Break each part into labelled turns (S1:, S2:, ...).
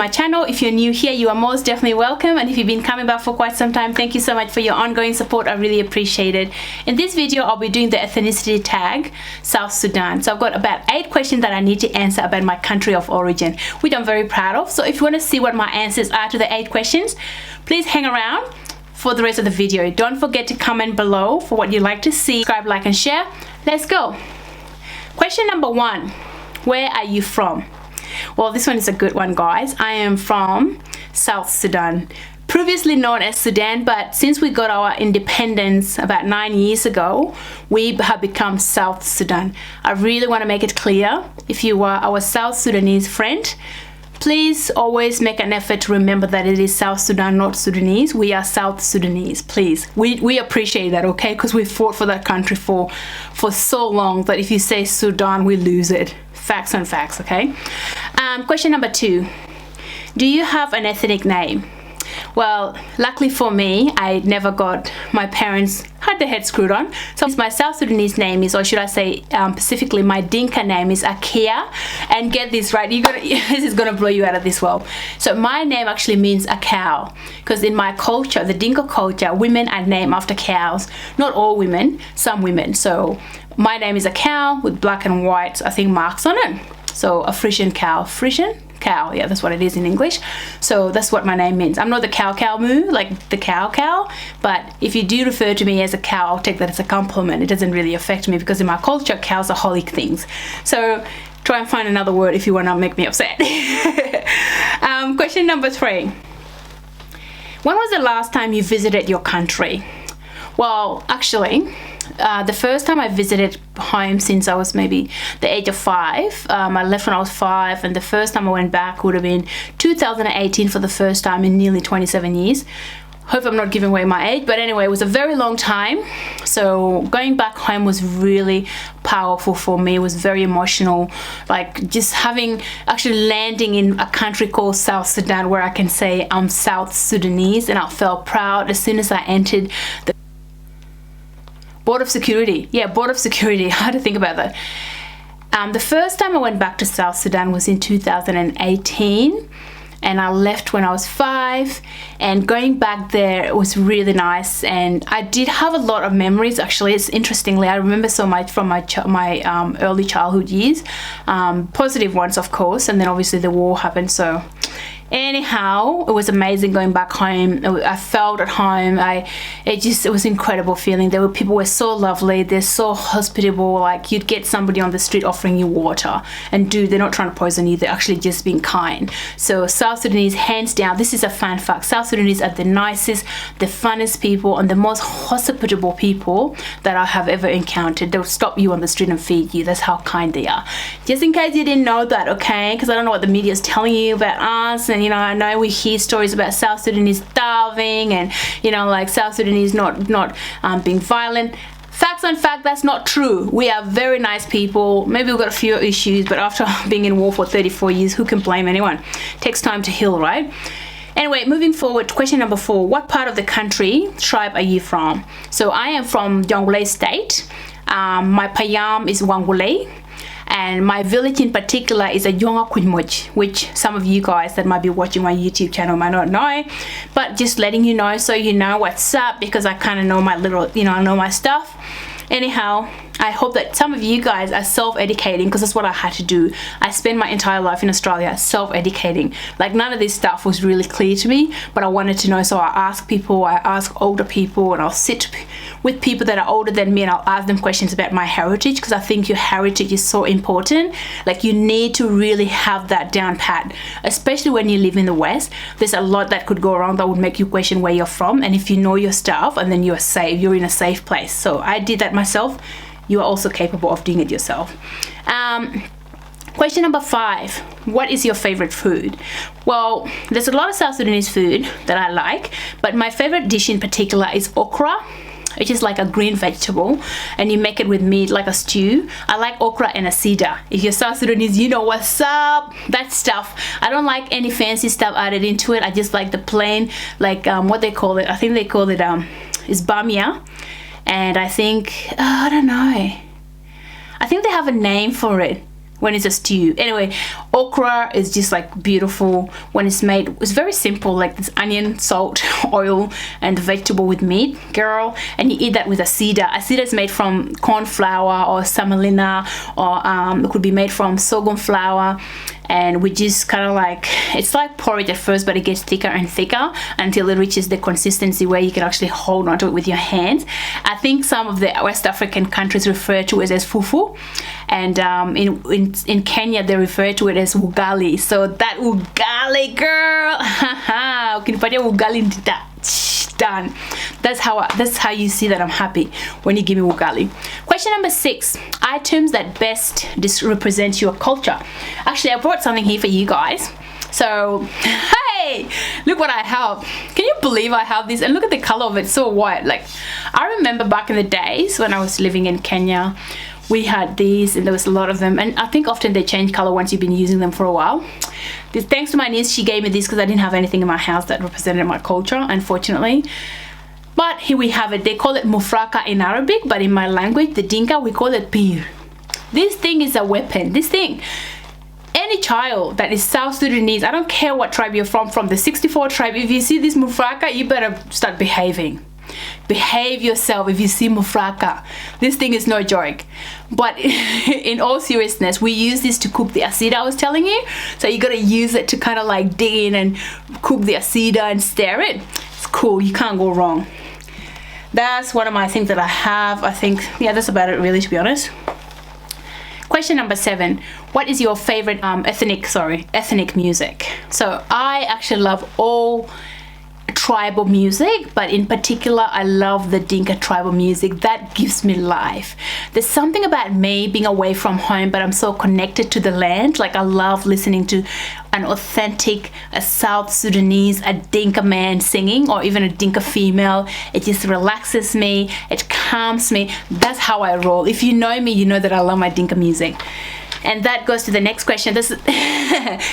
S1: my channel. If you're new here, you are most definitely welcome, and if you've been coming back for quite some time, thank you so much for your ongoing support. I really appreciate it. In this video, I'll be doing the ethnicity tag, South Sudan. So I've got about 8 questions that I need to answer about my country of origin, which I'm very proud of. So if you want to see what my answers are to the 8 questions, please hang around for the rest of the video. Don't forget to comment below for what you'd like to see. Subscribe, like, and share. Let's go. Question number 1. Where are you from? Well, this one is a good one, guys. I am from South Sudan, previously known as Sudan, but since we got our independence about 9 years ago, we have become South Sudan. I really want to make it clear, if you are our South Sudanese friend, please always make an effort to remember that it is South Sudan, not Sudanese. We are South Sudanese, please. We appreciate that, okay? Because we fought for that country for so long that if you say Sudan, we lose it. Facts on facts, okay? Question number 2. Do you have an ethnic name? Well, luckily for me, I never got, my parents had their head screwed on. So my South Sudanese name is, or should I say specifically my Dinka name is Akia. And get this right, this is gonna blow you out of this world. So my name actually means a cow, because in my culture, the Dinka culture, women are named after cows. Not all women, some women. So my name is a cow with black and white, I think, marks on it. So a Frisian cow. Frisian cow, yeah, that's what it is in English. So that's what my name means. I'm not the cow moo, like the cow, but if you do refer to me as a cow, I'll take that as a compliment. It doesn't really affect me because in my culture, cows are holy things. So try and find another word if you want to make me upset. Question number 3. When was the last time you visited your country? Well, actually, the first time I visited home since I was maybe the age of 5, I left when I was 5, and the first time I went back would have been 2018 for the first time in nearly 27 years. Hope I'm not giving away my age, but anyway, it was a very long time. So going back home was really powerful for me. It was very emotional, like just actually landing in a country called South Sudan, where I can say I'm South Sudanese, and I felt proud as soon as I entered the Board of Security. Yeah, Board of Security. I had to think about that. The first time I went back to South Sudan was in 2018, and I left when I was 5, and going back there, it was really nice, and I did have a lot of memories. Actually, it's interestingly, I remember so much from my early childhood years, positive ones, of course, and then obviously the war happened. So anyhow, it was amazing going back home. I felt at home. It was incredible feeling. People were so lovely. They're so hospitable. Like, you'd get somebody on the street offering you water, and dude, they're not trying to poison you. They're actually just being kind. So South Sudanese, hands down, this is a fun fact. South Sudanese are the nicest, the funnest people, and the most hospitable people that I have ever encountered. They'll stop you on the street and feed you. That's how kind they are. Just in case you didn't know that, okay? Because I don't know what the media is telling you about us. And I know we hear stories about South Sudanese starving, and like South Sudanese not being violent. Facts on fact, that's not true. We are very nice people. Maybe we've got a few issues, but after being in war for 34 years, who can blame anyone? Takes time to heal, right? Anyway, moving forward, question number 4. What part of the country, tribe, are you from? So I am from Jonglei State. My Payam is Wangulei. And my village in particular is a Yonga Kunmuch, which some of you guys that might be watching my YouTube channel might not know, but just letting you know so you know what's up, because I kind of know my little, I know my stuff. Anyhow, I hope that some of you guys are self-educating, because that's what I had to do. I spent my entire life in Australia self-educating. Like, none of this stuff was really clear to me, but I wanted to know, so I ask people, I ask older people, and I'll sit with people that are older than me, and I'll ask them questions about my heritage, because I think your heritage is so important. Like, you need to really have that down pat, especially when you live in the West. There's a lot that could go wrong that would make you question where you're from, and if you know your stuff, and then you're safe, you're in a safe place. So I did that myself. You are also capable of doing it yourself. Question number 5. What is your favorite food? Well, there's a lot of South Sudanese food that I like, but my favorite dish in particular is okra, which is like a green vegetable, and you make it with meat, like a stew. I like okra and asida. If you're South Sudanese, you know what's up. That stuff. I don't like any fancy stuff added into it. I just like the plain, like what they call it. I think they call it is bamia. And I think, I don't know. I think they have a name for it. when it's a stew. Anyway, okra is just like beautiful when it's made. It's very simple, like this onion, salt, oil, and vegetable with meat, girl. And you eat that with asida. Asida is made from corn flour or semolina, or it could be made from sorghum flour. And we just kind of like, it's like porridge at first, but it gets thicker and thicker until it reaches the consistency where you can actually hold onto it with your hands. I think some of the West African countries refer to it as fufu, and in Kenya they refer to it as ugali. So that ugali, girl, ukinipatia ugali done. That's how you see that I'm happy, when you give me ugali. Question number 6: items that best represent your culture. Actually, I brought something here for you guys. So, hey, look what I have. Can you believe I have this? And look at the color of it, so white. Like, I remember back in the days when I was living in Kenya, we had these and there was a lot of them, and I think often they change color once you've been using them for a while. Thanks to my niece, she gave me this because I didn't have anything in my house that represented my culture, unfortunately. But here we have it. They call it mufraka in Arabic, but in my language, the Dinka, we call it pir. This thing is a weapon. This thing, any child that is South Sudanese, I don't care what tribe you're from the 64 tribe, if you see this mufraka, you better start behaving. Behave yourself if you see mufraka. This thing is no joke. But in all seriousness, we use this to cook the asida I was telling you. So you gotta use it to kind of like dig in and cook the asida and stir it. It's cool, you can't go wrong. That's one of my things that I have. I think, yeah, that's about it really, to be honest. Question number 7: what is your favorite ethnic music? So I actually love all tribal music, but in particular I love the Dinka tribal music. That gives me life. There's something about me being away from home, but I'm so connected to the land. Like, I love listening to an authentic South Sudanese, a Dinka man singing, or even a Dinka female. It just relaxes me, it calms me. That's how I roll. If you know me, you know that I love my Dinka music. And that goes to the next question. This is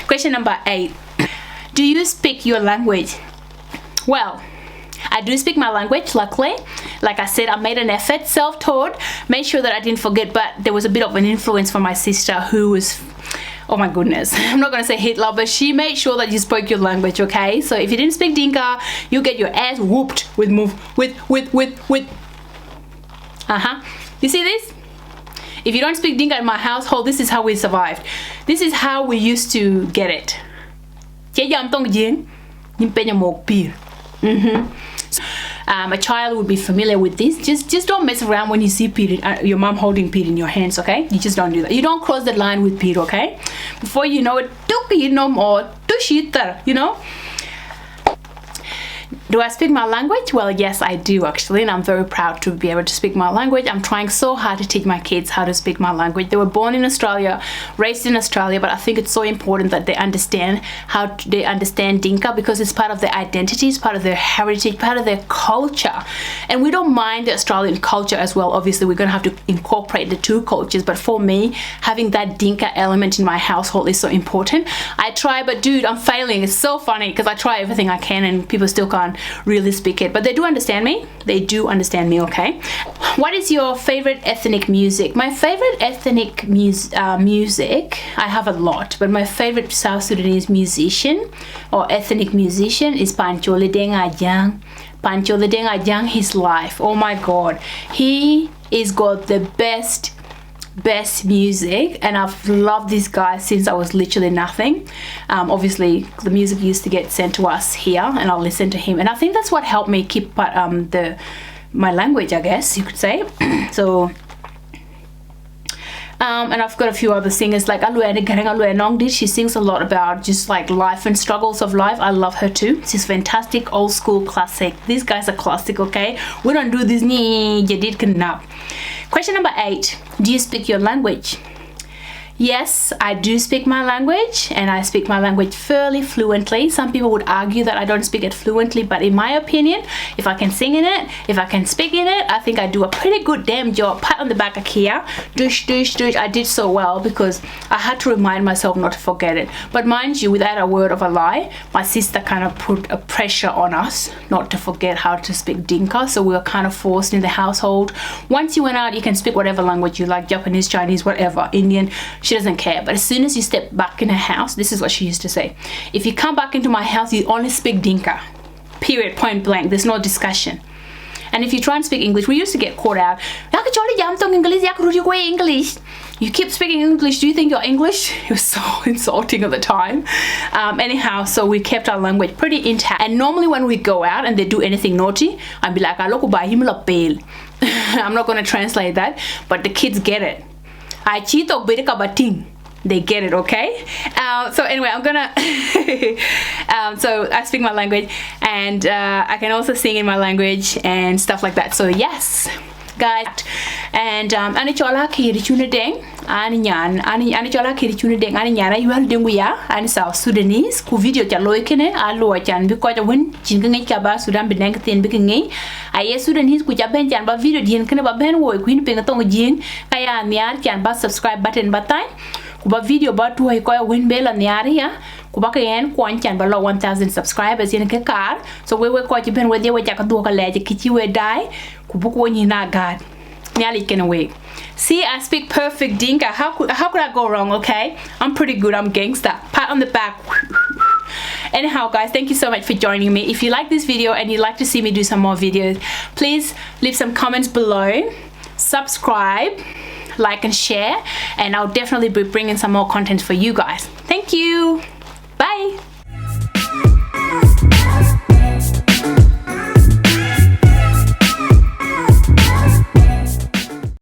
S1: question number 8: do you speak your language? Well, I do speak my language, luckily. Like I said, I made an effort, self-taught, made sure that I didn't forget, but there was a bit of an influence from my sister who was, oh my goodness, I'm not going to say Hitler, but she made sure that you spoke your language, okay? So if you didn't speak Dinka, you get your ass whooped with You see this? If you don't speak Dinka in my household, this is how we survived. This is how we used to get it. A child would be familiar with this. Just don't mess around when you see Peter, your mom holding Peter in your hands, okay? You just don't do that. You don't cross the line with Peter, okay? Before you know it, you know? Do I speak my language? Well, yes, I do actually, and I'm very proud to be able to speak my language. I'm trying so hard to teach my kids how to speak my language. They were born in Australia, raised in Australia, but I think it's so important that they understand Dinka, because it's part of their identity, it's part of their heritage, part of their culture. And we don't mind the Australian culture as well. Obviously, we're going to have to incorporate the two cultures, but for me, having that Dinka element in my household is so important. I try, but dude, I'm failing. It's so funny because I try everything I can and people still can't really speak it, but they do understand me. They do understand me, okay? What is your favorite ethnic music? My favorite ethnic music, I have a lot, but my favorite South Sudanese musician or ethnic musician is Pancho Ledeng Ajang. Pancho Ledeng Ajang, his life, oh my god, he is got the best music, and I've loved this guy since I was literally nothing. Obviously the music used to get sent to us here and I'll listen to him, and I think that's what helped me keep my language, I guess you could say. So and I've got a few other singers like Aluene Nongdi. She sings a lot about just like life and struggles of life. I love her too. She's fantastic, old school classic. These guys are classic, okay? We don't do this ni jadid kenap. Question number 8: do you speak your language? Yes, I do speak my language, and I speak my language fairly fluently. Some people would argue that I don't speak it fluently, but in my opinion, if I can sing in it, if I can speak in it, I think I do a pretty good damn job. Pat on the back of here. Dush, dush, dush. I did so well because I had to remind myself not to forget it. But mind you, without a word of a lie, my sister kind of put a pressure on us not to forget how to speak Dinka, so we were kind of forced in the household. Once you went out, you can speak whatever language you like, Japanese, Chinese, whatever, Indian. she doesn't care. But as soon as you step back in her house, this is what she used to say: if you come back into my house, you only speak Dinka. Period, point blank. There's no discussion. And if you try and speak English, we used to get caught out. You keep speaking English. Do you think you're English? It was so insulting at the time. Anyhow, so we kept our language pretty intact. And normally when we go out and they do anything naughty, I'd be like, I'm not going to translate that, but the kids get it. They get it, okay? So anyway, I'm gonna so I speak my language, and I can also sing in my language and stuff like that. So yes, guys. And ani chola kiri chuna deng ani chola kiri chuna deng ani nyana yual dengu ya ani South Sudanese ku video cha loy kene a lo chan bi ko ja win chin ngai ka ba Sudan bi nang tin bi ngai aye Sudanese ku ja ben chan ba video dien kene ba ben wo kuin pe ngatong jing kaya niar chan ba subscribe button batai kuba video ba tu ko ya win bela niari ya kuba ka yen kwan chan ba lo 1000 subscribers yen ke kar so we ko ji ben we de we ja ka do ka leje kichi we dai kubu ko ni na god nearly can away. See, I speak perfect Dinka. How could I go wrong? Okay, I'm pretty good. I'm gangster. Pat on the back. Anyhow, guys, thank you so much for joining me. If you like this video and you'd like to see me do some more videos, please leave some comments below, subscribe, like and share, and I'll definitely be bringing some more content for you guys. Thank you.